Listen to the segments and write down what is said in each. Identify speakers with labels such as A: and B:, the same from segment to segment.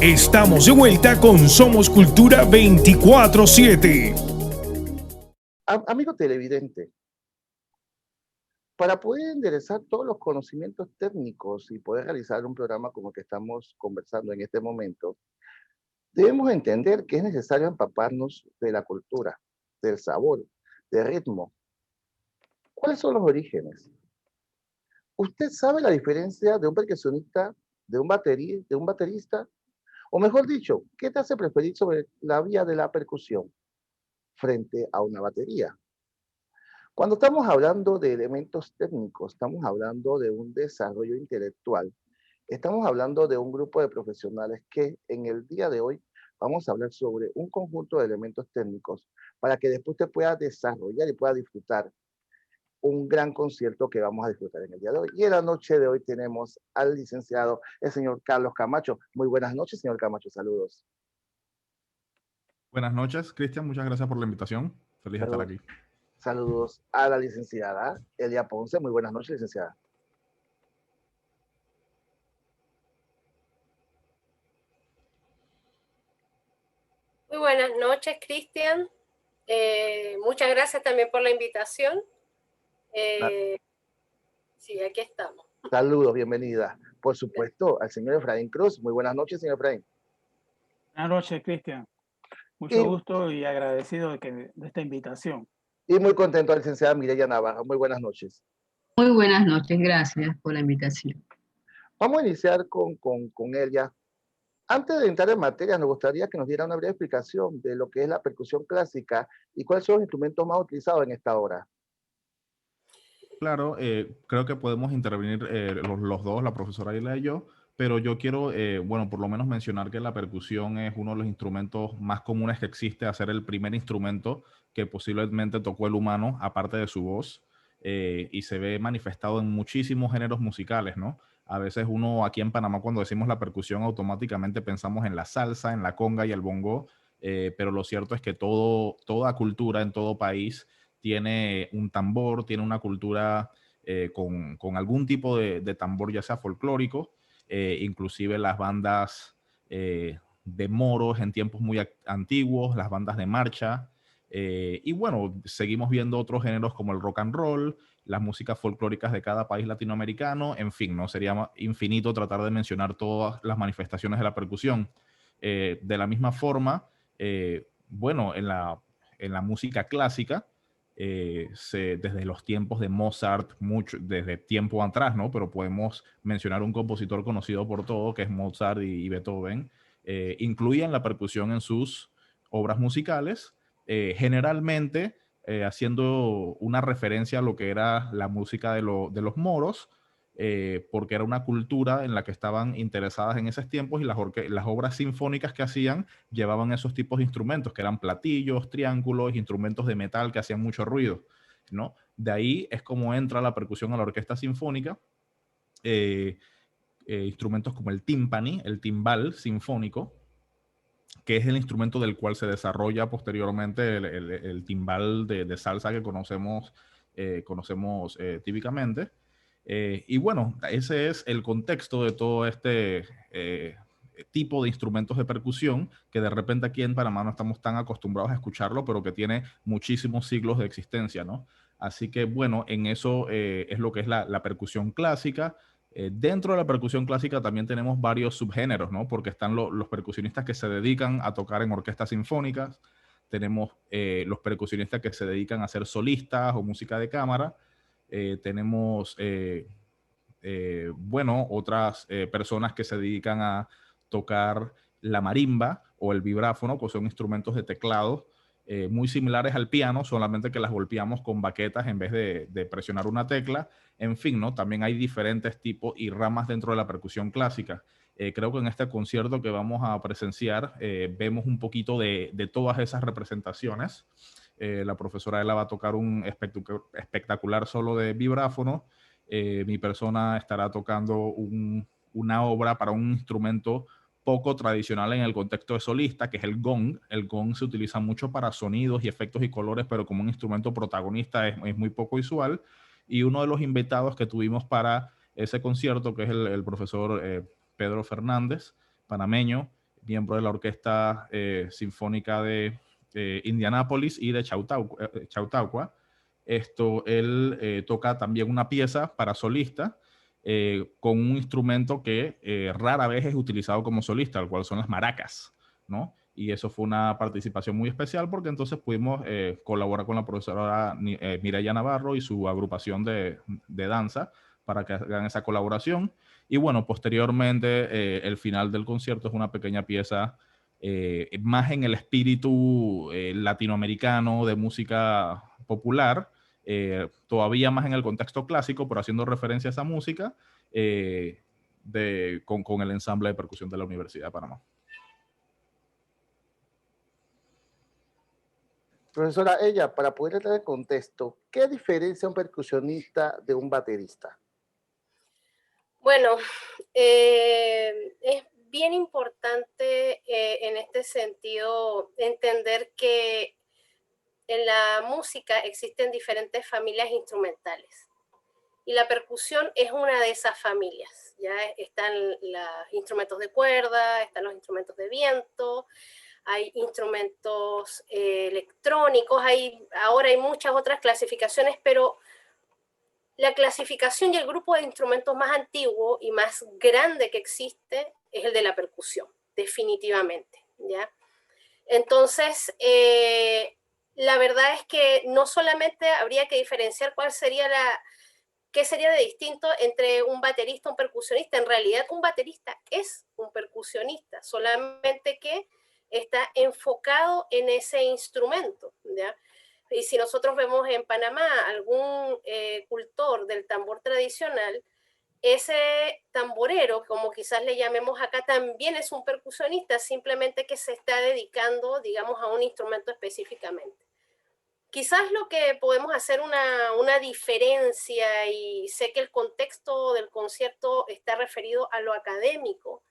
A: Estamos de vuelta con Somos Cultura 24/7.
B: Amigo televidente, para poder enderezar todos los conocimientos técnicos y poder realizar un programa como el que estamos conversando en este momento, debemos entender que es necesario empaparnos de la cultura, del sabor, del ritmo. ¿Cuáles son los orígenes? ¿Usted sabe la diferencia de un percusionista, de un baterista? O mejor dicho, ¿qué te hace preferir sobre la vía de la percusión frente a una batería? Cuando estamos hablando de elementos técnicos, estamos hablando de un desarrollo intelectual, estamos hablando de un grupo de profesionales que en el día de hoy vamos a hablar sobre un conjunto de elementos técnicos para que después usted pueda desarrollar y pueda disfrutar un gran concierto que vamos a disfrutar en el día de hoy. Y en la noche de hoy tenemos al licenciado, el señor Carlos Camacho. Muy buenas noches, señor Camacho, saludos.
C: Buenas noches, Cristian, muchas gracias por la invitación. Feliz de estar
B: Saludos,
C: aquí.
B: saludos a la licenciada Elia Ponce. Muy buenas noches, licenciada.
D: Muy buenas noches, Cristian. Muchas gracias también por la invitación. Sí, aquí estamos.
B: Saludos, bienvenida. Por supuesto, al señor Efraín Cruz. Muy buenas noches, señor Efraín.
E: Buenas noches, Cristian. Mucho gusto y agradecido de esta invitación.
B: Y muy contento, licenciada Mireya Navarro. Muy buenas noches.
F: Muy buenas noches, gracias por la invitación.
B: Vamos a iniciar con ella. Antes de entrar en materia, nos gustaría que nos diera una breve explicación de lo que es la percusión clásica y cuáles son los instrumentos más utilizados en esta hora.
C: Claro, creo que podemos intervenir los dos, la profesora Isla y yo, pero yo quiero, bueno, por lo menos mencionar que la percusión es uno de los instrumentos más comunes que existe, a ser el primer instrumento que posiblemente tocó el humano, aparte de su voz, y se ve manifestado en muchísimos géneros musicales, ¿no? A veces uno aquí en Panamá, cuando decimos la percusión, automáticamente pensamos en la salsa, en la conga y el bongo, pero lo cierto es que toda cultura en todo país tiene un tambor, tiene una cultura con algún tipo de tambor, ya sea folclórico, inclusive las bandas de moros en tiempos muy antiguos, las bandas de marcha, y bueno, seguimos viendo otros géneros como el rock and roll, las músicas folclóricas de cada país latinoamericano, en fin, no sería infinito tratar de mencionar todas las manifestaciones de la percusión. De la misma forma, bueno, en la música clásica, desde los tiempos de Mozart, desde tiempo atrás, ¿no? Pero podemos mencionar un compositor conocido por todo, que es Mozart y Beethoven, incluían la percusión en sus obras musicales, generalmente haciendo una referencia a lo que era la música de los moros, porque era una cultura en la que estaban interesadas en esos tiempos, y las obras sinfónicas que hacían llevaban esos tipos de instrumentos, que eran platillos, triángulos, instrumentos de metal que hacían mucho ruido, ¿no? De ahí es como entra la percusión a la orquesta sinfónica, instrumentos como el timpani, el timbal sinfónico, que es el instrumento del cual se desarrolla posteriormente el timbal de salsa que conocemos típicamente. Y bueno, ese es el contexto de todo este tipo de instrumentos de percusión, que de repente aquí en Panamá no estamos tan acostumbrados a escucharlo, pero que tiene muchísimos siglos de existencia, ¿no? Así que bueno, en eso es lo que es la percusión clásica. Dentro de la percusión clásica también tenemos varios subgéneros, ¿no? Porque están los percusionistas que se dedican a tocar en orquestas sinfónicas, tenemos los percusionistas que se dedican a ser solistas o música de cámara, tenemos, bueno, otras personas que se dedican a tocar la marimba o el vibráfono, que son instrumentos de teclado muy similares al piano, solamente que las golpeamos con baquetas en vez de presionar una tecla. En fin, ¿no? También hay diferentes tipos y ramas dentro de la percusión clásica. Creo que en este concierto que vamos a presenciar vemos un poquito de todas esas representaciones. La profesora Ela va a tocar un espectacular solo de vibráfono. Mi persona estará tocando una obra para un instrumento poco tradicional en el contexto de solista, que es el gong. El gong se utiliza mucho para sonidos y efectos y colores, pero como un instrumento protagonista es muy poco usual. Y uno de los invitados que tuvimos para ese concierto, que es el profesor Pedro Fernández, panameño, miembro de la Orquesta Sinfónica de Indianápolis y de Chautauqua. Él toca también una pieza para solista con un instrumento que rara vez es utilizado como solista, el cual son las maracas, ¿no? Y eso fue una participación muy especial porque entonces pudimos colaborar con la profesora Mireya Navarro y su agrupación de danza para que hagan esa colaboración. Y bueno, posteriormente el final del concierto es una pequeña pieza más en el espíritu latinoamericano de música popular, todavía más en el contexto clásico, pero haciendo referencia a esa música con el ensamble de percusión de la Universidad de Panamá.
B: Profesora, ella, para poder entrar en contexto, ¿qué diferencia un percusionista de un baterista?
D: Bueno, es bien importante en este sentido entender que en la música existen diferentes familias instrumentales y la percusión es una de esas familias. Ya están los instrumentos de cuerda, están los instrumentos de viento, hay instrumentos electrónicos, ahora hay muchas otras clasificaciones, pero la clasificación y el grupo de instrumentos más antiguo y más grande que existe es el de la percusión, definitivamente, ¿ya? Entonces, la verdad es que no solamente habría que diferenciar qué sería de distinto entre un baterista y un percusionista. En realidad, un baterista es un percusionista, solamente que está enfocado en ese instrumento, ¿ya? Y si nosotros vemos en Panamá algún cultor del tambor tradicional, ese tamborero, como quizás le llamemos acá, también es un percusionista, simplemente que se está dedicando, digamos, a un instrumento específicamente. Quizás lo que podemos hacer una diferencia, y sé que el contexto del concierto está referido a lo académico,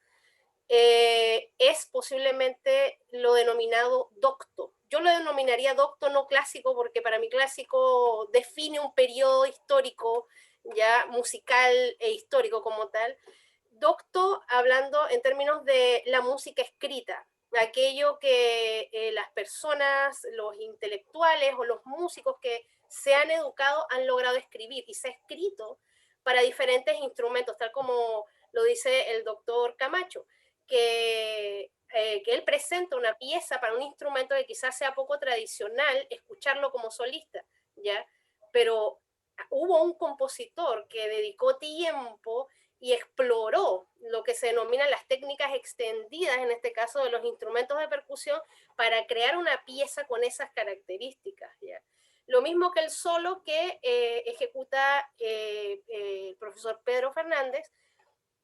D: es posiblemente lo denominado docto. Yo lo denominaría docto, no clásico, porque para mí clásico define un periodo histórico, ya musical e histórico como tal. Docto, hablando en términos de la música escrita, aquello que las personas, los intelectuales o los músicos que se han educado han logrado escribir, y se ha escrito para diferentes instrumentos, tal como lo dice el doctor Camacho, que él presenta una pieza para un instrumento que quizás sea poco tradicional escucharlo como solista, ¿ya? Pero hubo un compositor que dedicó tiempo y exploró lo que se denominan las técnicas extendidas, en este caso de los instrumentos de percusión, para crear una pieza con esas características, ¿ya? Lo mismo que el solo que ejecuta el profesor Pedro Fernández,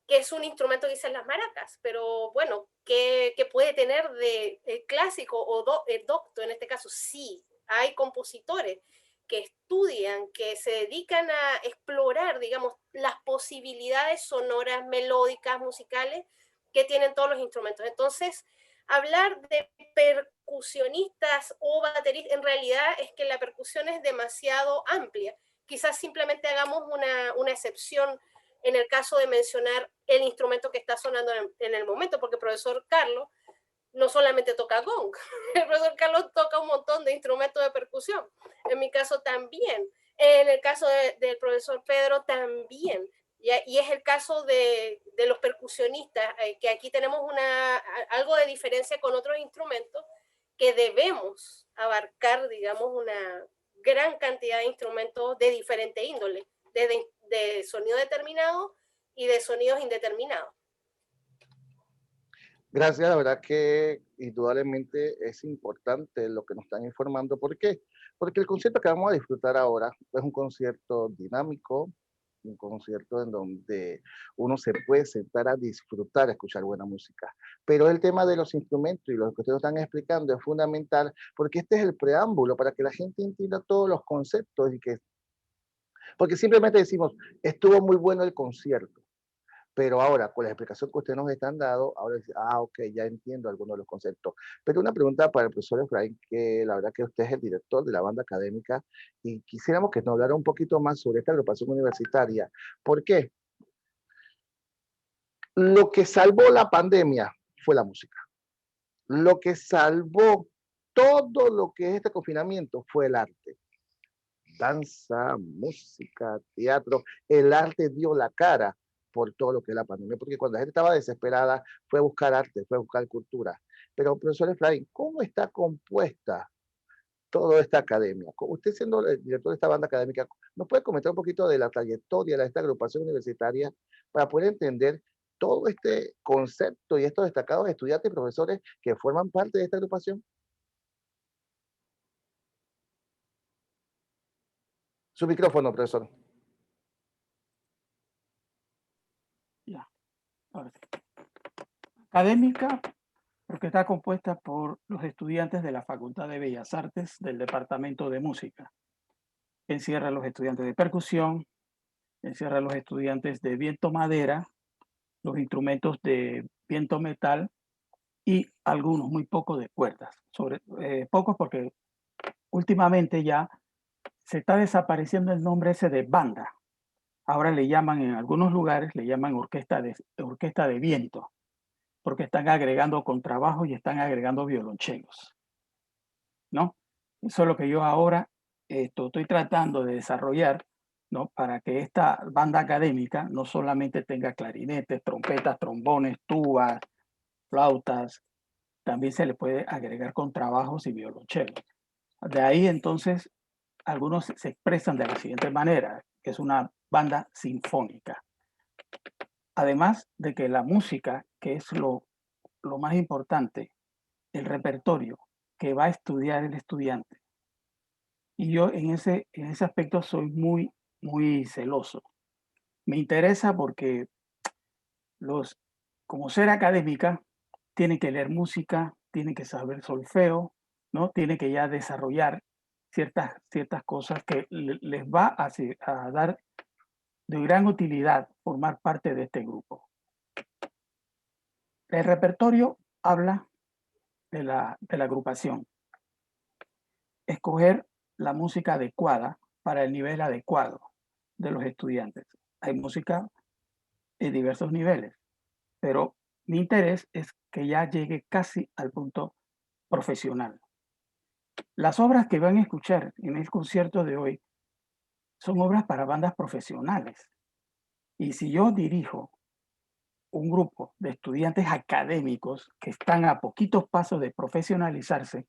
D: que es un instrumento que dicen las maracas, pero bueno, ¿qué puede tener de clásico o docto en este caso? Sí, hay compositores que estudian, que se dedican a explorar, digamos, las posibilidades sonoras, melódicas, musicales que tienen todos los instrumentos. Entonces, hablar de percusionistas o bateristas, en realidad es que la percusión es demasiado amplia. Quizás simplemente hagamos una excepción en el caso de mencionar el instrumento que está sonando en el momento, porque el profesor Carlos no solamente toca gong, el profesor Carlos toca un montón de instrumentos de percusión. En mi caso también, en el caso del profesor Pedro también, y es el caso de los percusionistas, que aquí tenemos algo de diferencia con otros instrumentos, que debemos abarcar, digamos, una gran cantidad de instrumentos de diferente índole, de sonido determinado y de sonidos indeterminados.
B: Gracias, la verdad que indudablemente es importante lo que nos están informando. ¿Por qué? Porque el concierto que vamos a disfrutar ahora es un concierto dinámico, un concierto en donde uno se puede sentar a disfrutar, a escuchar buena música. Pero el tema de los instrumentos y lo que ustedes están explicando es fundamental, porque este es el preámbulo para que la gente entienda todos los conceptos porque simplemente decimos, estuvo muy bueno el concierto. Pero ahora, con la explicación que ustedes nos están dando, ahora dice, ok, ya entiendo algunos de los conceptos. Pero una pregunta para el profesor Efraín, que la verdad que usted es el director de la banda académica, y quisiéramos que nos hablara un poquito más sobre esta agrupación universitaria. ¿Por qué? Lo que salvó la pandemia fue la música. Lo que salvó todo lo que es este confinamiento fue el arte. Danza, música, teatro, el arte dio la cara por todo lo que es la pandemia, porque cuando la gente estaba desesperada fue a buscar arte, fue a buscar cultura. Pero, profesor Efraín, ¿cómo está compuesta toda esta academia? Usted siendo el director de esta banda académica, ¿nos puede comentar un poquito de la trayectoria de esta agrupación universitaria para poder entender todo este concepto y estos destacados estudiantes y profesores que forman parte de esta agrupación? Su micrófono, profesor.
E: Ya, ahora sí. Académica, porque está compuesta por los estudiantes de la Facultad de Bellas Artes del Departamento de Música. Encierra a los estudiantes de percusión, encierra a los estudiantes de viento madera, los instrumentos de viento metal y algunos, muy pocos, de cuerdas. Pocos porque últimamente ya se está desapareciendo el nombre ese de banda. Ahora le llaman, en algunos lugares, le llaman orquesta de viento, porque están agregando contrabajo y están agregando violonchelos, ¿no? Eso es lo que yo ahora estoy tratando de desarrollar, ¿no? Para que esta banda académica no solamente tenga clarinetes, trompetas, trombones, tubas, flautas, también se le puede agregar contrabajos y violonchelos. De ahí entonces algunos se expresan de la siguiente manera, que es una banda sinfónica. Además de que la música, que es lo más importante, el repertorio que va a estudiar el estudiante. Y yo en ese aspecto soy muy, muy celoso. Me interesa porque como ser académica, tienen que leer música, tienen que saber solfeo, ¿no? Tienen que ya desarrollar ciertas cosas que les va a dar de gran utilidad formar parte de este grupo. El repertorio habla de la agrupación. Escoger la música adecuada para el nivel adecuado de los estudiantes. Hay música en diversos niveles, pero mi interés es que ya llegue casi al punto profesional. Las obras que van a escuchar en el concierto de hoy son obras para bandas profesionales. Y si yo dirijo un grupo de estudiantes académicos que están a poquitos pasos de profesionalizarse,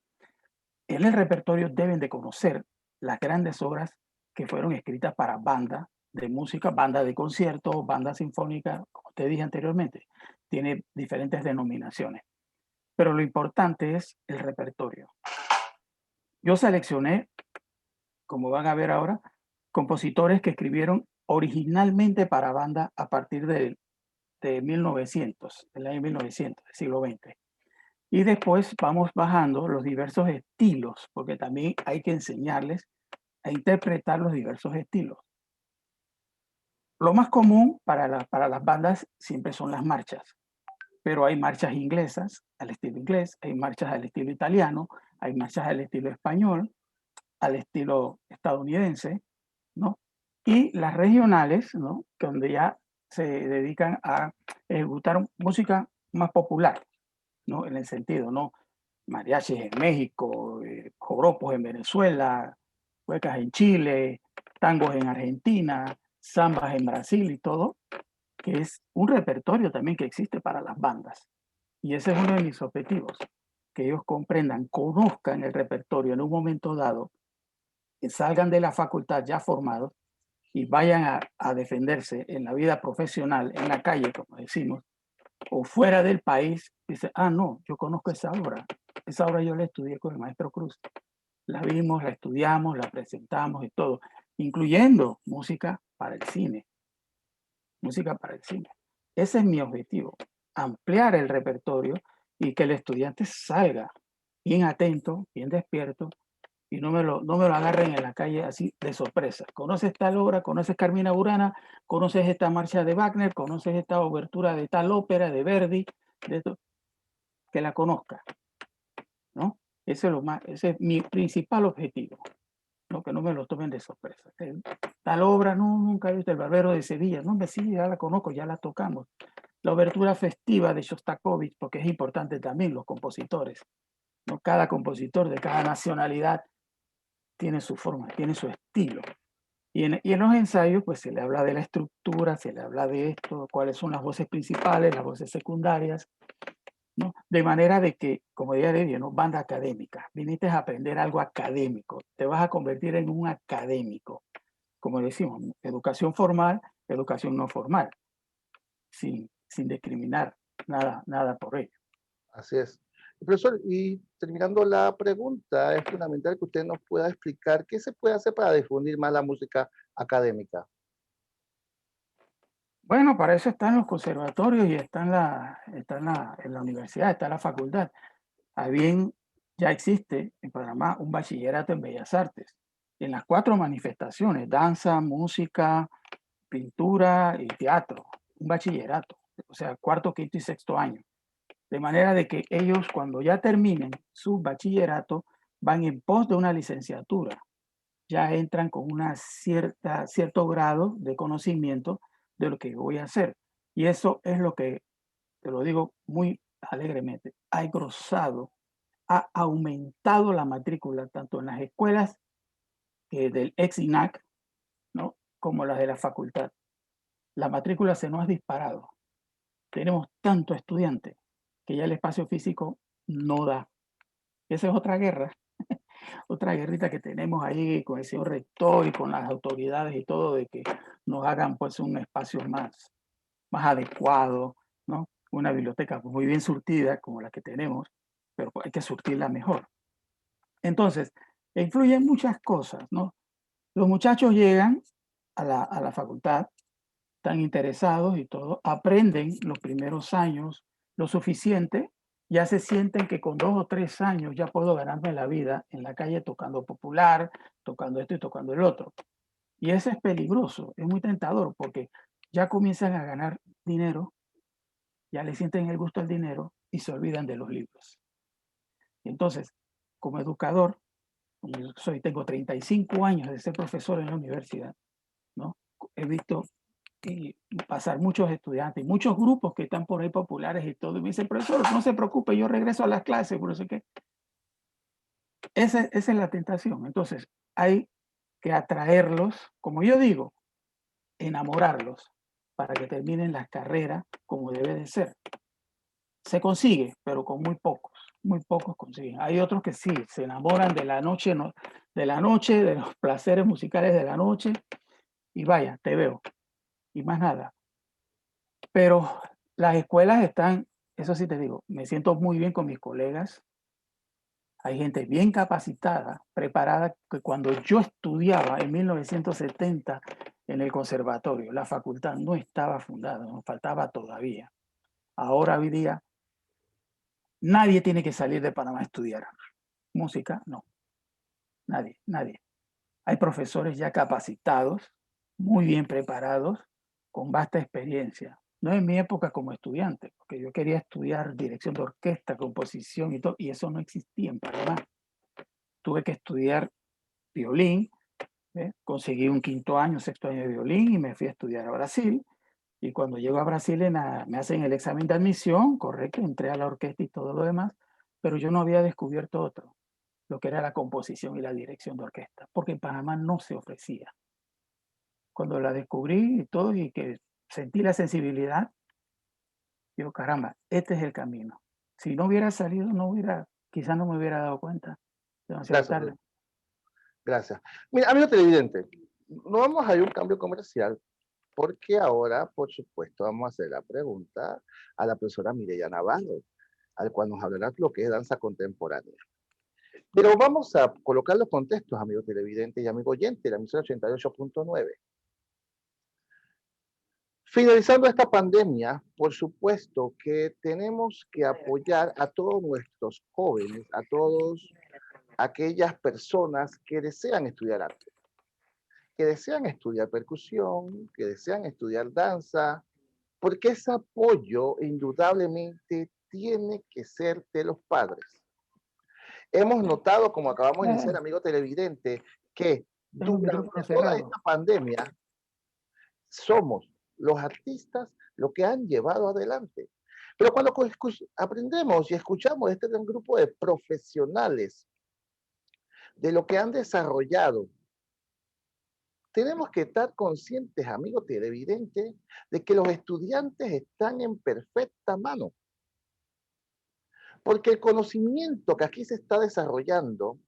E: en el repertorio deben de conocer las grandes obras que fueron escritas para banda de música, banda de concierto, banda sinfónica, como te dije anteriormente. Tiene diferentes denominaciones. Pero lo importante es el repertorio. Yo seleccioné, como van a ver ahora, compositores que escribieron originalmente para banda a partir de 1900, del año 1900, del siglo XX. Y después vamos bajando los diversos estilos, porque también hay que enseñarles a interpretar los diversos estilos. Lo más común para las bandas siempre son las marchas, pero hay marchas inglesas al estilo inglés, hay marchas al estilo italiano, hay marchas al estilo español, al estilo estadounidense, ¿no? Y las regionales, ¿no? Donde ya se dedican a ejecutar música más popular, ¿no? En el sentido, ¿no? Mariachis en México, joropos en Venezuela, huecas en Chile, tangos en Argentina, zambas en Brasil y todo, que es un repertorio también que existe para las bandas. Y ese es uno de mis objetivos, que ellos comprendan, conozcan el repertorio en un momento dado, que salgan de la facultad ya formados y vayan a defenderse en la vida profesional, en la calle, como decimos, o fuera del país, dice, ah, no, yo conozco esa obra yo la estudié con el maestro Cruz, la vimos, la estudiamos, la presentamos y todo, incluyendo música para el cine, Ese es mi objetivo, ampliar el repertorio y que el estudiante salga bien atento, bien despierto, y no me lo agarren en la calle así de sorpresa. ¿Conoces tal obra? ¿Conoces Carmina Burana? ¿Conoces esta marcha de Wagner? ¿Conoces esta obertura de tal ópera de Verdi? Que la conozca, ¿no? Ese es mi principal objetivo, ¿no? Que no me lo tomen de sorpresa. Tal obra, no, nunca he visto El Barbero de Sevilla. No, sí, ya la conozco, ya la tocamos. la obertura festiva de Shostakovich, porque es importante también los compositores, ¿no? Cada compositor de cada nacionalidad tiene su forma, tiene su estilo. Y en los ensayos, pues se le habla de la estructura, se le habla de esto, cuáles son las voces principales, las voces secundarias, ¿no? De manera de que, como diría Levi, ¿no? Banda académica. Viniste a aprender algo académico, te vas a convertir en un académico. Como decimos, educación formal, educación no formal, sin discriminar nada por ello.
B: Así es. Profesor, y terminando la pregunta, es fundamental que usted nos pueda explicar qué se puede hacer para difundir más la música académica.
E: Bueno, para eso están los conservatorios y está en la universidad, está en la facultad. Bien, ya existe en Panamá un bachillerato en Bellas Artes, en las 4 manifestaciones: danza, música, pintura y teatro. Un bachillerato, o sea, 4º, 5º y 6º año. De manera de que ellos, cuando ya terminen su bachillerato, van en pos de una licenciatura. Ya entran con cierto grado de conocimiento de lo que voy a hacer. Y eso es lo que, te lo digo muy alegremente, ha engrosado, ha aumentado la matrícula tanto en las escuelas del ex-INAC, ¿no? Como las de la facultad. La matrícula se nos ha disparado. Tenemos tanto estudiante que ya el espacio físico no da. Esa es otra guerra, otra guerrita que tenemos ahí con el señor rector y con las autoridades y todo, de que nos hagan pues un espacio más adecuado, ¿no? Una biblioteca muy bien surtida como la que tenemos, pero hay que surtirla mejor. Entonces, influyen muchas cosas, ¿no? Los muchachos llegan a la facultad, están interesados y todo, aprenden los primeros años lo suficiente, ya se sienten que con 2 o 3 años ya puedo ganarme la vida en la calle tocando popular, tocando esto y tocando el otro. Y eso es peligroso, es muy tentador, porque ya comienzan a ganar dinero, ya le sienten el gusto al dinero y se olvidan de los libros. Entonces, como educador, tengo 35 años de ser profesor en la universidad, ¿no? He visto pasar muchos estudiantes, muchos grupos que están por ahí populares y todo, y me dicen: profesor, no se preocupe, yo regreso a las clases, por eso que esa es la tentación. Entonces, hay que atraerlos, como yo digo, enamorarlos, para que terminen las carreras como debe de ser. Se consigue, pero con muy pocos consiguen. Hay otros que sí, se enamoran de la noche, de los placeres musicales de la noche, y vaya, te veo, y más nada. Pero las escuelas están, eso sí te digo, me siento muy bien con mis colegas. Hay gente bien capacitada, preparada, que cuando yo estudiaba en 1970 en el conservatorio, la facultad no estaba fundada, nos faltaba todavía. Ahora hoy día nadie tiene que salir de Panamá a estudiar música, no, nadie. Hay profesores ya capacitados, muy bien preparados, con vasta experiencia. No en mi época como estudiante, porque yo quería estudiar dirección de orquesta, composición y todo, y eso no existía en Panamá. Tuve que estudiar violín, conseguí un 5º año, 6º año de violín y me fui a estudiar a Brasil. Y cuando llego a Brasil me hacen el examen de admisión, correcto, entré a la orquesta y todo lo demás, pero yo no había descubierto otro, lo que era la composición y la dirección de orquesta, porque en Panamá no se ofrecía. Cuando la descubrí y todo, y que sentí la sensibilidad, digo: caramba, este es el camino. Si no hubiera salido, quizás no me hubiera dado cuenta. Demasiado
B: Gracias,
E: tarde.
B: gracias. Mira, amigo televidente, no vamos a ir a un cambio comercial, porque ahora, por supuesto, vamos a hacer la pregunta a la profesora Mireya Navarro, al cual nos hablará lo que es danza contemporánea. Pero vamos a colocar los contextos, amigo televidente y amigo oyente, la emisora 88.9. Finalizando esta pandemia, por supuesto que tenemos que apoyar a todos nuestros jóvenes, a todas aquellas personas que desean estudiar arte, que desean estudiar percusión, que desean estudiar danza, porque ese apoyo indudablemente tiene que ser de los padres. Hemos notado, como acabamos de decir, amigo televidente, que
E: Tengo el
B: durante
E: micrófono
B: toda
E: cerrado.
B: esta pandemia somos los artistas lo que han llevado adelante. Pero cuando aprendemos y escuchamos este gran grupo de profesionales de lo que han desarrollado, tenemos que estar conscientes, amigos televidentes, de que los estudiantes están en perfecta mano. Porque el conocimiento que aquí se está desarrollando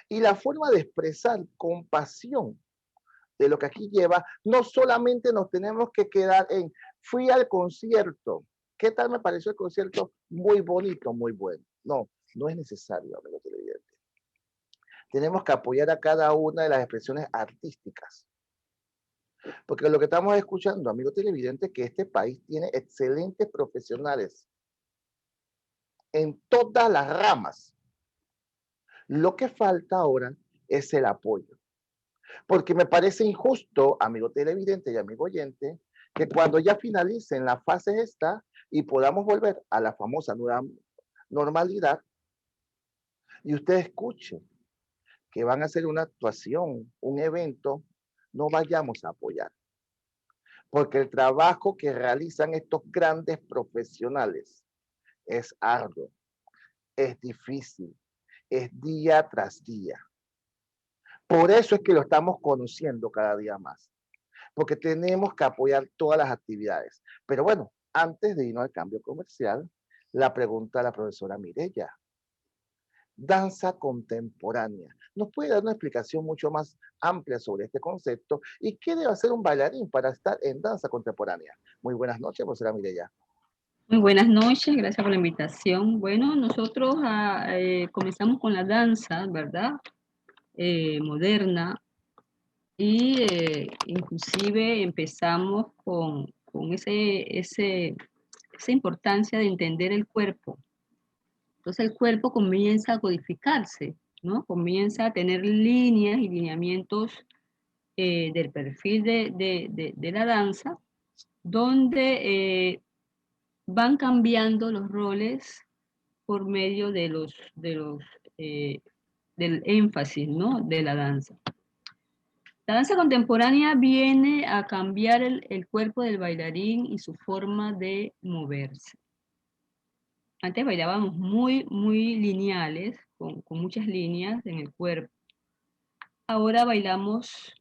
B: y la forma de expresar con pasión de lo que aquí lleva, no solamente nos tenemos que quedar en, fui al concierto, ¿qué tal me pareció el concierto? Muy bonito, muy bueno. No, no es necesario, amigos televidentes. Tenemos que apoyar a cada una de las expresiones artísticas. Porque lo que estamos escuchando, amigos televidentes, es que este país tiene excelentes profesionales en todas las ramas. Lo que falta ahora es el apoyo. Porque me parece injusto, amigo televidente y amigo oyente, que cuando ya finalicen las fases esta y podamos volver a la famosa nueva normalidad, y usted escuche que van a hacer una actuación, un evento, no vayamos a apoyar. Porque el trabajo que realizan estos grandes profesionales es arduo, es difícil, es día tras día. Por eso es que lo estamos conociendo cada día más, porque tenemos que apoyar todas las actividades. Pero bueno, antes de irnos al cambio comercial, la pregunta a la profesora Mireya. Danza contemporánea. ¿Nos puede dar una explicación mucho más amplia sobre este concepto y qué debe hacer un bailarín para estar en danza contemporánea? Muy buenas noches, profesora Mireya.
F: Muy buenas noches, gracias por la invitación. Bueno, nosotros comenzamos con la danza, ¿verdad? Moderna, y inclusive empezamos con esa importancia de entender el cuerpo. Entonces el cuerpo comienza a codificarse, ¿no? Comienza a tener líneas y lineamientos del perfil de la danza, donde van cambiando los roles por medio del énfasis, ¿no? De la danza. La danza contemporánea viene a cambiar el cuerpo del bailarín y su forma de moverse. Antes bailábamos muy lineales, con muchas líneas en el cuerpo. Ahora bailamos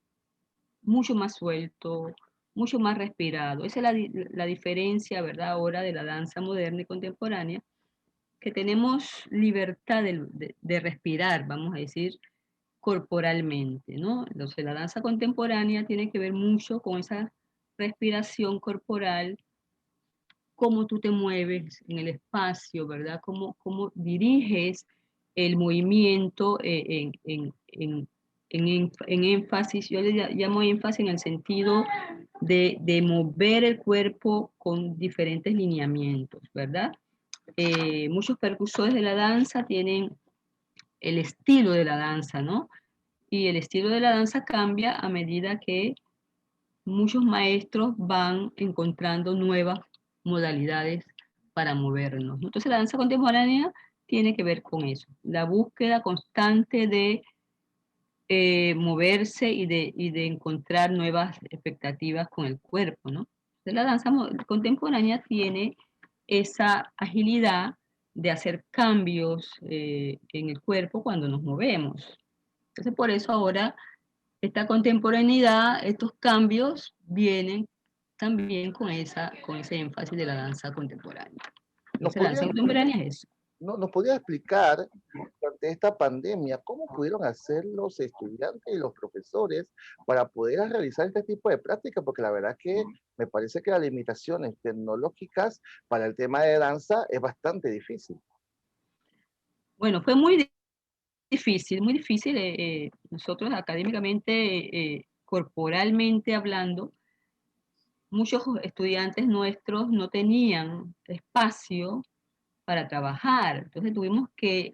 F: mucho más suelto, mucho más respirado. Esa es la diferencia, ¿verdad? Ahora de la danza moderna y contemporánea, que tenemos libertad de respirar, vamos a decir, corporalmente, ¿no? Entonces la danza contemporánea tiene que ver mucho con esa respiración corporal, cómo tú te mueves en el espacio, ¿verdad? Cómo diriges el movimiento en énfasis. Yo le llamo énfasis en el sentido de mover el cuerpo con diferentes lineamientos, ¿verdad? Muchos percusores de la danza tienen el estilo de la danza, ¿no? Y el estilo de la danza cambia a medida que muchos maestros van encontrando nuevas modalidades para movernos. Entonces la danza contemporánea tiene que ver con eso, la búsqueda constante de moverse y de encontrar nuevas expectativas con el cuerpo, ¿no? Entonces la danza contemporánea tiene esa agilidad de hacer cambios en el cuerpo cuando nos movemos. Entonces por eso ahora esta contemporaneidad, estos cambios vienen también con ese énfasis de la danza contemporánea. Entonces la danza contemporánea es eso.
B: ¿Nos podría explicar, durante esta pandemia, cómo pudieron hacer los estudiantes y los profesores para poder realizar este tipo de prácticas? Porque la verdad que me parece que las limitaciones tecnológicas para el tema de danza es bastante difícil.
F: Bueno, fue muy difícil, muy difícil. Nosotros académicamente, corporalmente hablando, muchos estudiantes nuestros no tenían espacio para trabajar. Entonces tuvimos que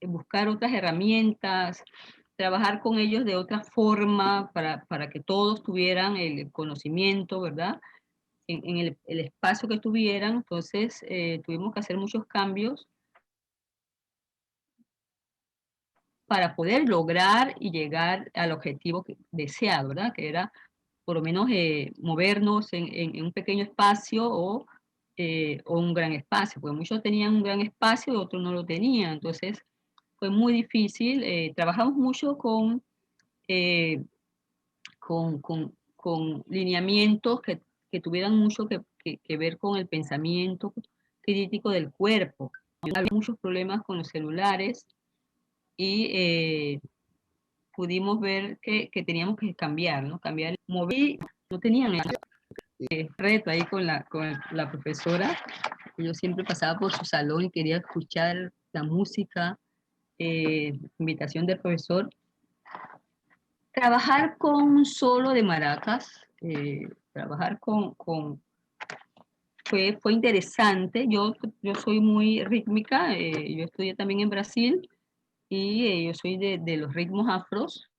F: buscar otras herramientas, trabajar con ellos de otra forma para que todos tuvieran el conocimiento, ¿verdad? En el espacio que tuvieran. Entonces tuvimos que hacer muchos cambios para poder lograr y llegar al objetivo deseado, ¿verdad? Que era por lo menos movernos en un pequeño espacio o un gran espacio, porque muchos tenían un gran espacio y otros no lo tenían, entonces fue muy difícil. Trabajamos mucho eh, con lineamientos que tuvieran mucho que ver con el pensamiento crítico del cuerpo. Había muchos problemas con los celulares y pudimos ver que teníamos que cambiar, ¿no? Cambiar, mover, no tenían el reto ahí con la profesora. Yo siempre pasaba por su salón y quería escuchar la música, invitación del profesor. Trabajar con un solo de maracas, trabajar fue interesante. Yo soy muy rítmica, yo estudié también en Brasil y yo soy de los ritmos afros.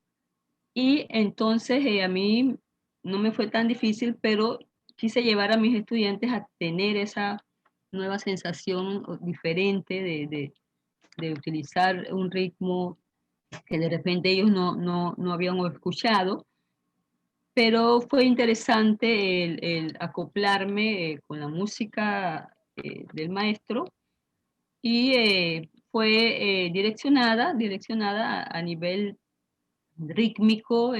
F: Y entonces a mí no me fue tan difícil, pero quise llevar a mis estudiantes a tener esa nueva sensación diferente de utilizar un ritmo que de repente ellos no habían escuchado, pero fue interesante el acoplarme con la música del maestro y fue direccionada a nivel rítmico.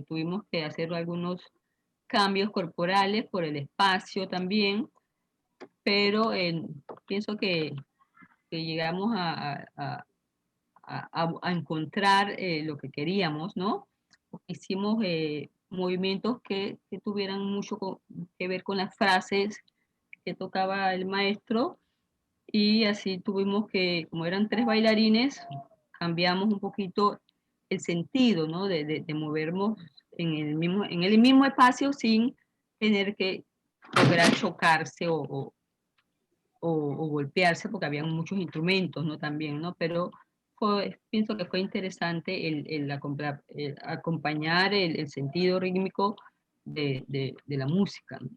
F: Tuvimos que hacer algunos cambios corporales por el espacio también, pero pienso que llegamos a encontrar lo que queríamos, ¿no? Hicimos movimientos que tuvieran mucho que ver con las frases que tocaba el maestro y así tuvimos que, como eran 3 bailarines, cambiamos un poquito el sentido, ¿no? De movernos en el mismo espacio sin tener que lograr chocarse o golpearse, porque había muchos instrumentos, ¿no? También, ¿no? Pero pienso que fue interesante el acompañar el sentido rítmico de la música, ¿no?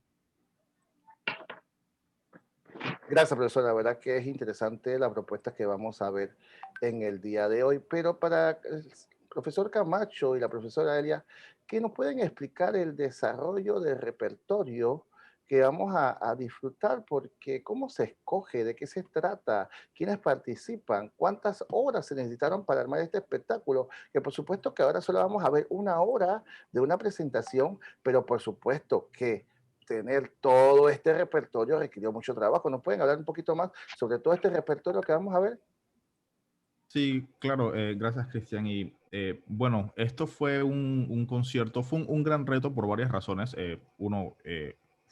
B: Gracias, profesora. La verdad que es interesante la propuesta que vamos a ver en el día de hoy. Pero para el profesor Camacho y la profesora Elia, ¿qué nos pueden explicar el desarrollo del repertorio que vamos a disfrutar? Porque ¿cómo se escoge? ¿De qué se trata? ¿Quiénes participan? ¿Cuántas horas se necesitaron para armar este espectáculo? Que por supuesto que ahora solo vamos a ver 1 hora de una presentación, pero por supuesto que tener todo este repertorio requirió mucho trabajo. ¿Nos pueden hablar un poquito más sobre todo este repertorio que vamos a ver?
C: Sí, claro, gracias Cristian. Y bueno, esto fue un concierto, fue un gran reto por varias razones. Uno,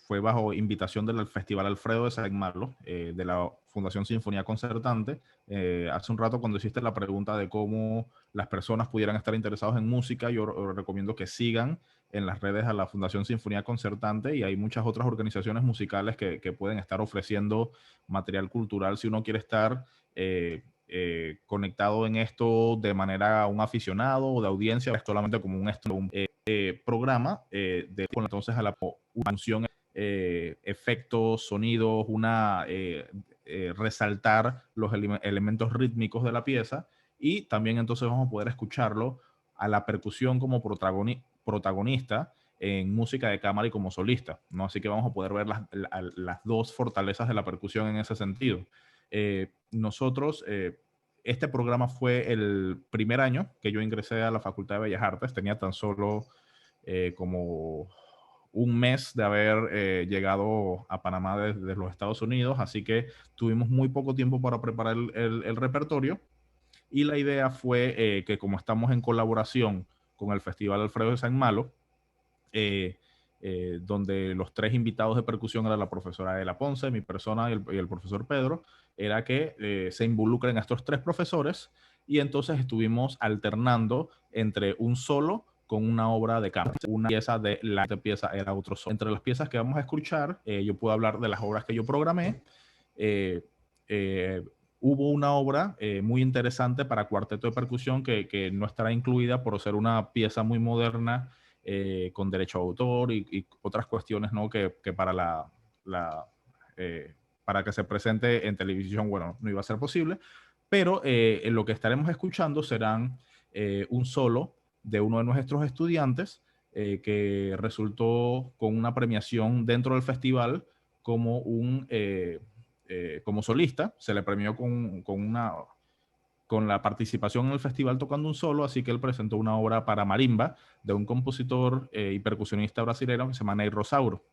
C: fue bajo invitación del Festival Alfredo de Saint Malo, de la Fundación Sinfonía Concertante. Hace un rato cuando hiciste la pregunta de cómo las personas pudieran estar interesados en música, yo recomiendo que sigan en las redes a la Fundación Sinfonía Concertante y hay muchas otras organizaciones musicales que pueden estar ofreciendo material cultural si uno quiere estar conectado en esto de manera un aficionado o de audiencia, solamente como un programa entonces a la función, efectos, sonidos, resaltar los elementos rítmicos de la pieza y también entonces vamos a poder escucharlo a la percusión como protagonista en música de cámara y como solista, ¿no? Así que vamos a poder ver las dos fortalezas de la percusión en ese sentido. Nosotros, este programa fue el primer año que yo ingresé a la Facultad de Bellas Artes, tenía tan solo como un mes de haber llegado a Panamá desde los Estados Unidos, así que tuvimos muy poco tiempo para preparar el repertorio y la idea fue que como estamos en colaboración con el Festival Alfredo de Saint Malo, donde los 3 invitados de percusión eran la profesora Ela Ponce, mi persona y el profesor Pedro, era que se involucren estos 3 profesores y entonces estuvimos alternando entre un solo con una obra de cámara. Una pieza de la pieza era otro solo. Entre las piezas que vamos a escuchar, yo puedo hablar de las obras que yo programé. Hubo una obra muy interesante para cuarteto de percusión que no estará incluida por ser una pieza muy moderna, con derecho a autor y otras cuestiones, ¿no? que para para que se presente en televisión, bueno, no iba a ser posible, pero lo que estaremos escuchando serán un solo de uno de nuestros estudiantes que resultó con una premiación dentro del festival como como solista. Se le premió con la participación en el festival tocando un solo, así que él presentó una obra para marimba de un compositor y percusionista brasileño que se llama Ney Rosauro.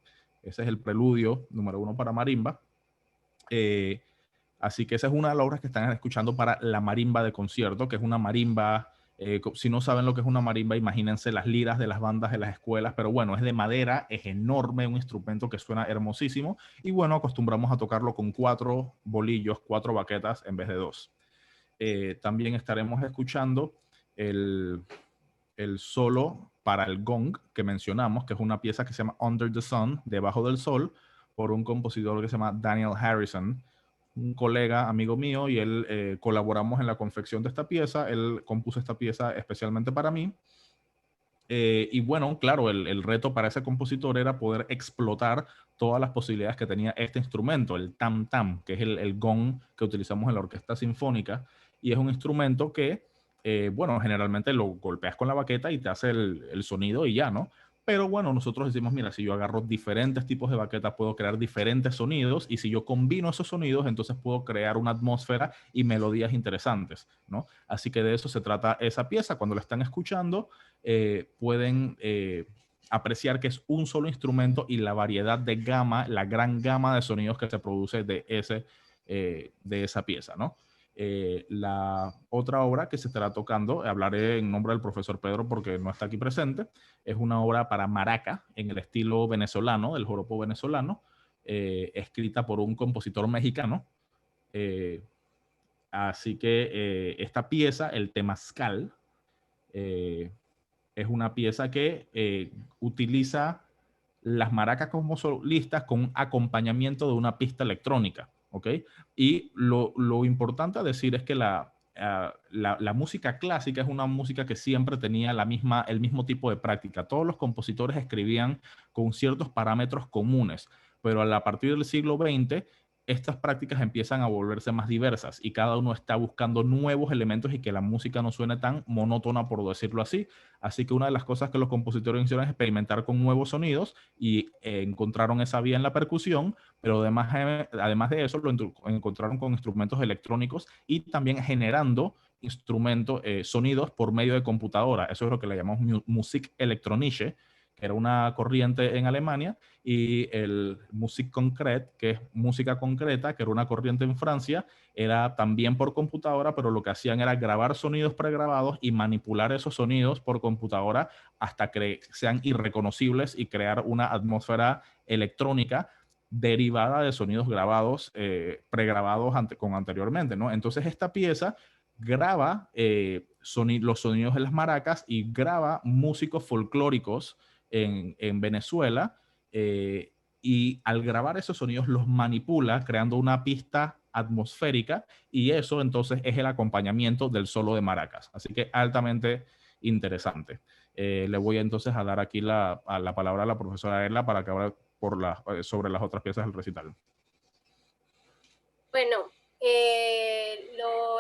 C: Ese es el preludio número 1 para marimba. Así que esa es una de las obras que están escuchando para la marimba de concierto, que es una marimba. Si no saben lo que es una marimba, imagínense las liras de las bandas de las escuelas, pero bueno, es de madera, es enorme, un instrumento que suena hermosísimo, y bueno, acostumbramos a tocarlo con 4 bolillos, 4 baquetas en vez de 2. También estaremos escuchando el solo para el gong que mencionamos, que es una pieza que se llama Under the Sun, Debajo del Sol, por un compositor que se llama Daniel Harrison, un colega, amigo mío, y él colaboramos en la confección de esta pieza. Él compuso esta pieza especialmente para mí. Y bueno, claro, el reto para ese compositor era poder explotar todas las posibilidades que tenía este instrumento, el tam-tam, que es el gong que utilizamos en la orquesta sinfónica, y es un instrumento que, bueno, generalmente lo golpeas con la baqueta y te hace el sonido y ya, ¿no? Pero bueno, nosotros decimos, mira, si yo agarro diferentes tipos de baquetas, puedo crear diferentes sonidos, y si yo combino esos sonidos, entonces puedo crear una atmósfera y melodías interesantes, ¿no? Así que de eso se trata esa pieza. Cuando la están escuchando, pueden apreciar que es un solo instrumento y la variedad de gama, la gran gama de sonidos que se produce de esa pieza, ¿no? La otra obra que se estará tocando, hablaré en nombre del profesor Pedro porque no está aquí presente, es una obra para maraca en el estilo venezolano, del joropo venezolano, escrita por un compositor mexicano. Así que esta pieza, el temazcal, es una pieza que utiliza las maracas como solistas con un acompañamiento de una pista electrónica, ¿ok? Y lo importante a decir es que la música clásica es una música que siempre tenía el mismo tipo de práctica. Todos los compositores escribían con ciertos parámetros comunes, pero a partir del siglo XX estas prácticas empiezan a volverse más diversas y cada uno está buscando nuevos elementos y que la música no suene tan monótona, por decirlo así. Así que una de las cosas que los compositores hicieron es experimentar con nuevos sonidos y encontraron esa vía en la percusión, pero además de eso lo encontraron con instrumentos electrónicos y también generando sonidos por medio de computadora. Eso es lo que le llamamos Musik Elektronische, que era una corriente en Alemania, y el Musik Concret, que es música concreta, que era una corriente en Francia, era también por computadora, pero lo que hacían era grabar sonidos pregrabados y manipular esos sonidos por computadora hasta que sean irreconocibles y crear una atmósfera electrónica derivada de sonidos grabados, pregrabados anteriormente, ¿no? Entonces esta pieza graba los sonidos de las maracas y graba músicos folclóricos en Venezuela, y al grabar esos sonidos los manipula creando una pista atmosférica, y eso entonces es el acompañamiento del solo de maracas. Así que altamente interesante. Le voy entonces a dar aquí la palabra a la profesora Erla para que hable sobre las otras piezas del recital.
D: Bueno,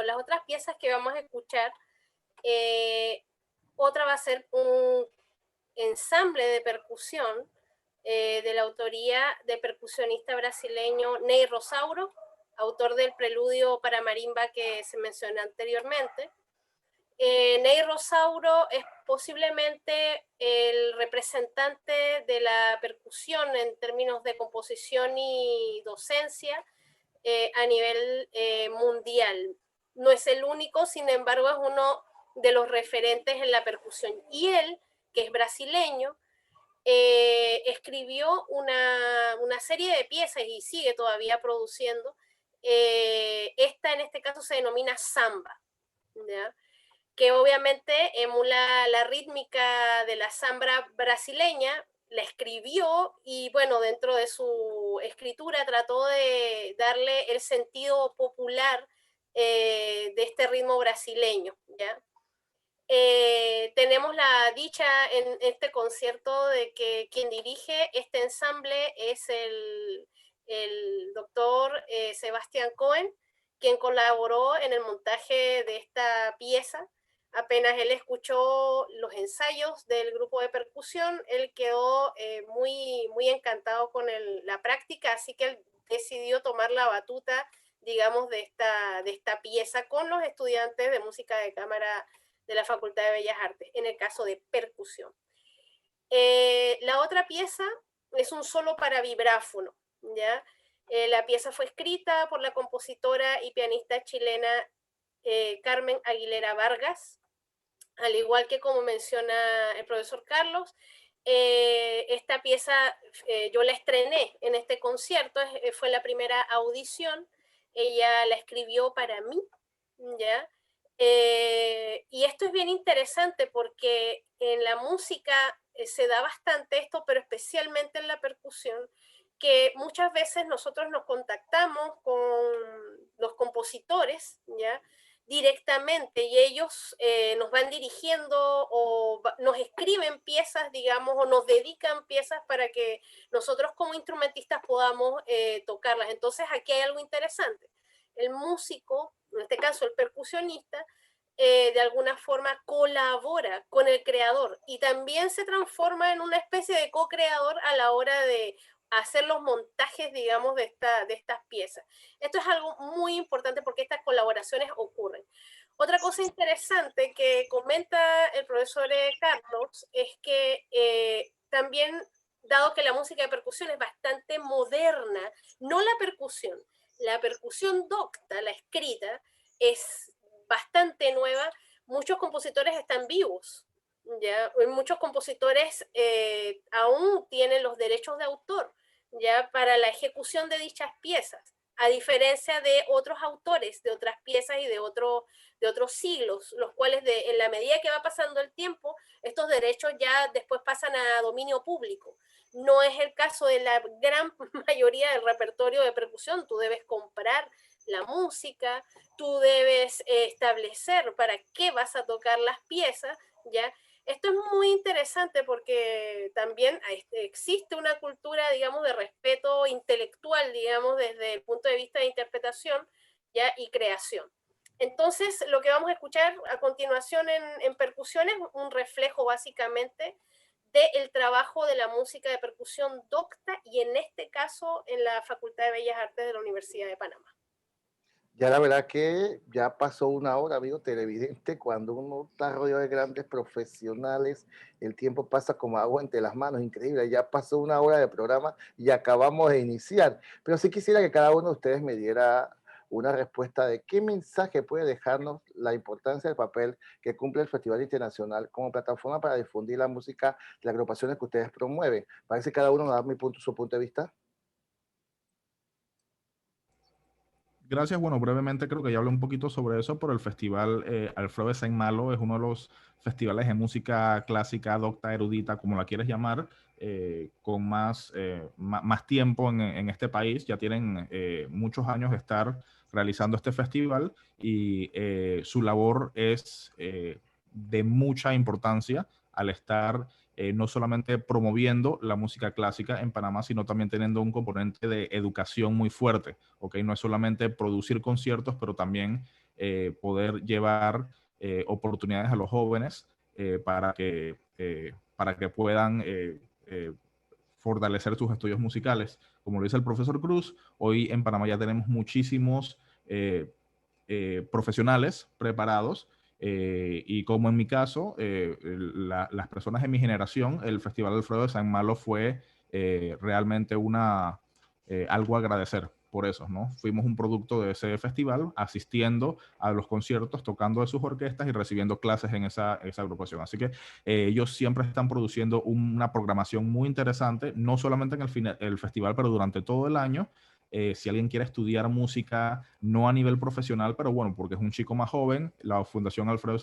D: las otras piezas que vamos a escuchar, otra va a ser un ensamble de percusión de la autoría del percusionista brasileño Ney Rosauro, autor del preludio para marimba que se mencionó anteriormente. Ney Rosauro es posiblemente el representante de la percusión en términos de composición y docencia a nivel mundial. No es el único, sin embargo, es uno de los referentes en la percusión. Y él, que es brasileño, escribió una serie de piezas y sigue todavía produciendo. Esta en este caso se denomina samba, ¿ya? Que obviamente emula la rítmica de la samba brasileña, la escribió y bueno, dentro de su escritura trató de darle el sentido popular de este ritmo brasileño, ¿ya? Tenemos la dicha en este concierto de que quien dirige este ensamble es el doctor Sebastián Cohen, quien colaboró en el montaje de esta pieza, Apenas él escuchó los ensayos del grupo de percusión, él quedó muy encantado con la práctica, así que él decidió tomar la batuta, digamos, de esta pieza con los estudiantes de música de cámara de la Facultad de Bellas Artes, en el caso de percusión. La otra pieza es un solo para vibráfono, ¿ya? La pieza fue escrita por la compositora y pianista chilena Carmen Aguilera Vargas, al igual que como menciona el profesor Carlos. Esta pieza yo la estrené en este concierto, fue la primera audición, ella la escribió para mí, ¿ya? Y esto es bien interesante porque en la música se da bastante esto, pero especialmente en la percusión, que muchas veces nosotros nos contactamos con los compositores, ¿ya? Directamente, y ellos nos van dirigiendo o nos escriben piezas, digamos, o nos dedican piezas para que nosotros como instrumentistas podamos tocarlas. Entonces aquí hay algo interesante. El músico, en este caso el percusionista, de alguna forma colabora con el creador y también se transforma en una especie de co-creador a la hora de hacer los montajes, digamos, de estas piezas. Esto es algo muy importante porque estas colaboraciones ocurren. Otra cosa interesante que comenta el profesor Carlos es que también, dado que la música de percusión es bastante moderna, no la percusión docta, la escrita, es bastante nueva, muchos compositores están vivos, ¿ya? Muchos compositores aún tienen los derechos de autor, ¿ya? Para la ejecución de dichas piezas, a diferencia de otros autores de otras piezas y de otros siglos, los cuales en la medida que va pasando el tiempo, estos derechos ya después pasan a dominio público. No es el caso de la gran mayoría del repertorio de percusión. Tú debes comprar la música, tú debes establecer para qué vas a tocar las piezas, ¿ya? Esto es muy interesante porque también existe una cultura, digamos, de respeto intelectual, digamos, desde el punto de vista de interpretación, ¿ya? Y creación. Entonces, lo que vamos a escuchar a continuación en percusión es un reflejo básicamente del trabajo de la música de percusión docta y en este caso en la Facultad de Bellas Artes de la Universidad de Panamá.
B: Ya la verdad que ya pasó una hora, amigo televidente, cuando uno está rodeado de grandes profesionales, el tiempo pasa como agua entre las manos, increíble, ya pasó una hora de programa y acabamos de iniciar, pero sí quisiera que cada uno de ustedes me diera una respuesta de qué mensaje puede dejarnos la importancia del papel que cumple el Festival Internacional como plataforma para difundir la música de las agrupaciones que ustedes promueven. Parece que cada uno nos da su punto de vista.
C: Gracias. Bueno, brevemente creo que ya hablé un poquito sobre eso, pero el Festival Alfredo de Saint-Malo es uno de los festivales de música clásica, docta, erudita, como la quieres llamar, con más tiempo en este país. Ya tienen muchos años de estar realizando este festival y su labor es de mucha importancia al estar no solamente promoviendo la música clásica en Panamá, sino también teniendo un componente de educación muy fuerte. ¿Okay? No es solamente producir conciertos, pero también poder llevar oportunidades a los jóvenes para que puedan fortalecer sus estudios musicales. Como lo dice el profesor Cruz, hoy en Panamá ya tenemos muchísimos profesionales preparados y como en mi caso, las personas de mi generación, el Festival Alfredo de Saint-Malo fue realmente algo a agradecer por eso, ¿no? Fuimos un producto de ese festival, asistiendo a los conciertos, tocando de sus orquestas y recibiendo clases en esa agrupación. Así que ellos siempre están produciendo una programación muy interesante, no solamente en el festival, pero durante todo el año. Si alguien quiere estudiar música, no a nivel profesional, pero bueno, porque es un chico más joven, la Fundación Alfredo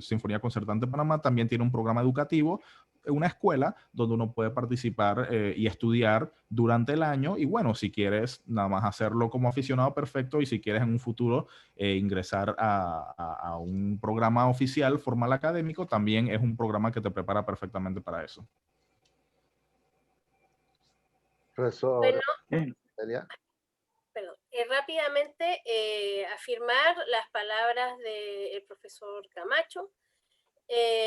C: Sinfonía Concertante de Panamá también tiene un programa educativo, una escuela donde uno puede participar y estudiar durante el año. Y bueno, si quieres nada más hacerlo como aficionado, perfecto. Y si quieres en un futuro ingresar a un programa oficial, formal académico, también es un programa que te prepara perfectamente para eso.
B: Profesor
D: Bueno,
B: Celia.
D: perdón, rápidamente afirmar las palabras del profesor Camacho.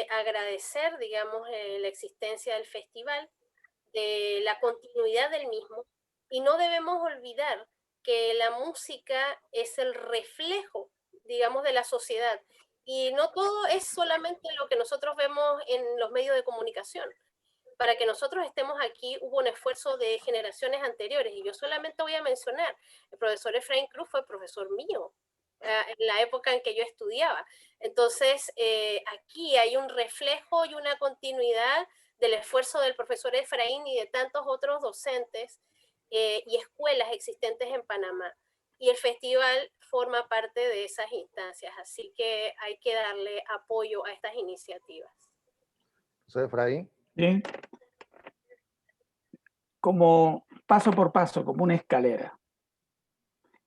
D: agradecer, digamos, la existencia del festival, de la continuidad del mismo, y no debemos olvidar que la música es el reflejo, digamos, de la sociedad, y no todo es solamente lo que nosotros vemos en los medios de comunicación. Para que nosotros estemos aquí hubo un esfuerzo de generaciones anteriores, y yo solamente voy a mencionar, el profesor Efraín Cruz fue profesor mío en la época en que yo estudiaba. Entonces, aquí hay un reflejo y una continuidad del esfuerzo del profesor Efraín y de tantos otros docentes y escuelas existentes en Panamá. Y el festival forma parte de esas instancias, así que hay que darle apoyo a estas iniciativas.
B: Profesor Efraín.
E: Bien. Como paso por paso, como una escalera.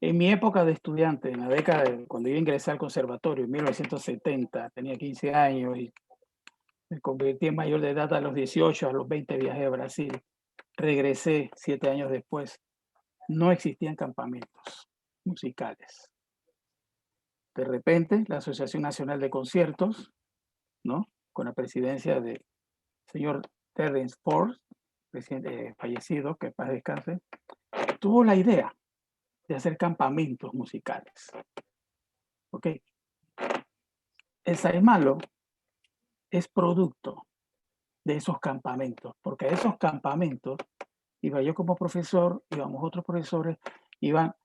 E: En mi época de estudiante, en la década cuando yo ingresé al conservatorio en 1970, tenía 15 años y me convertí en mayor de edad a los 18, a los 20 viajé a Brasil. Regresé 7 años después. No existían campamentos musicales. De repente, la Asociación Nacional de Conciertos, ¿no?, con la presidencia del señor Terence Ford, presidente fallecido, que en paz descanse, tuvo la idea de hacer campamentos musicales. ¿Ok? El Saimalo es producto de esos campamentos, porque a esos campamentos iba yo como profesor, íbamos otros profesores, iba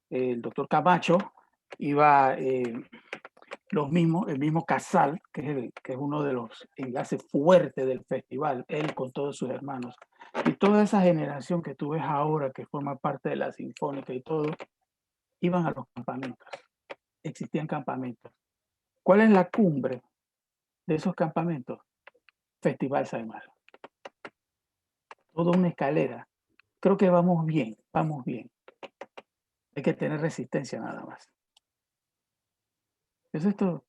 E: el doctor Camacho, iba el mismo Casal, que es uno de los enlaces fuertes del festival, él con todos sus hermanos. Y toda esa generación que tú ves ahora, que forma parte de la Sinfónica y todo, iban a los campamentos. Existían campamentos. ¿Cuál es la cumbre de esos campamentos? Festival Saimalo. Toda una escalera. Creo que vamos bien, vamos bien. Hay que tener resistencia nada más. Eso es todo.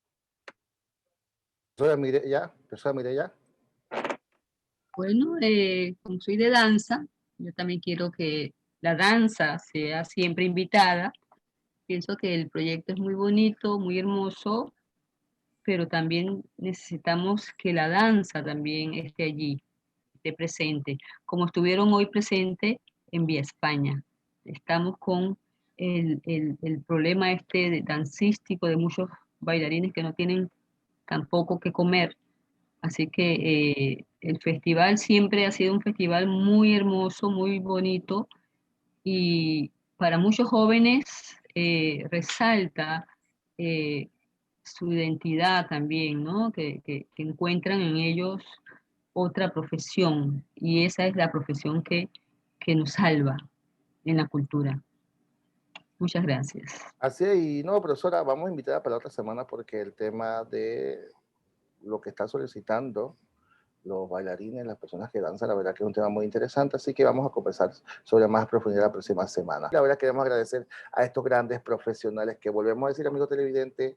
B: Profesora Mireya.
F: Bueno, como soy de danza, yo también quiero que la danza sea siempre invitada. Pienso que el proyecto es muy bonito, muy hermoso, pero también necesitamos que la danza también esté allí, esté presente, como estuvieron hoy presentes en Vía España. Estamos con el problema dancístico de muchos bailarines que no tienen tampoco que comer. Así que el festival siempre ha sido un festival muy hermoso, muy bonito, y para muchos jóvenes resalta su identidad también, ¿no? Que encuentran en ellos otra profesión, y esa es la profesión que nos salva en la cultura. Muchas gracias.
B: Así es, y no, profesora, vamos a invitarla para la otra semana porque el tema de lo que están solicitando los bailarines, las personas que danzan, la verdad que es un tema muy interesante, así que vamos a conversar sobre más profundidad la próxima semana. La verdad queremos agradecer a estos grandes profesionales que volvemos a decir, amigo televidente,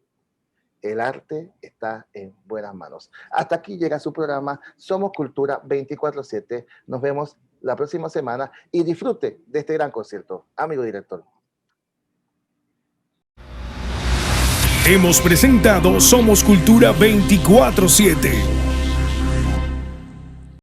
B: el arte está en buenas manos. Hasta aquí llega su programa Somos Cultura 24/7. Nos vemos la próxima semana y disfrute de este gran concierto. Amigo director.
A: Hemos presentado Somos Cultura 24/7.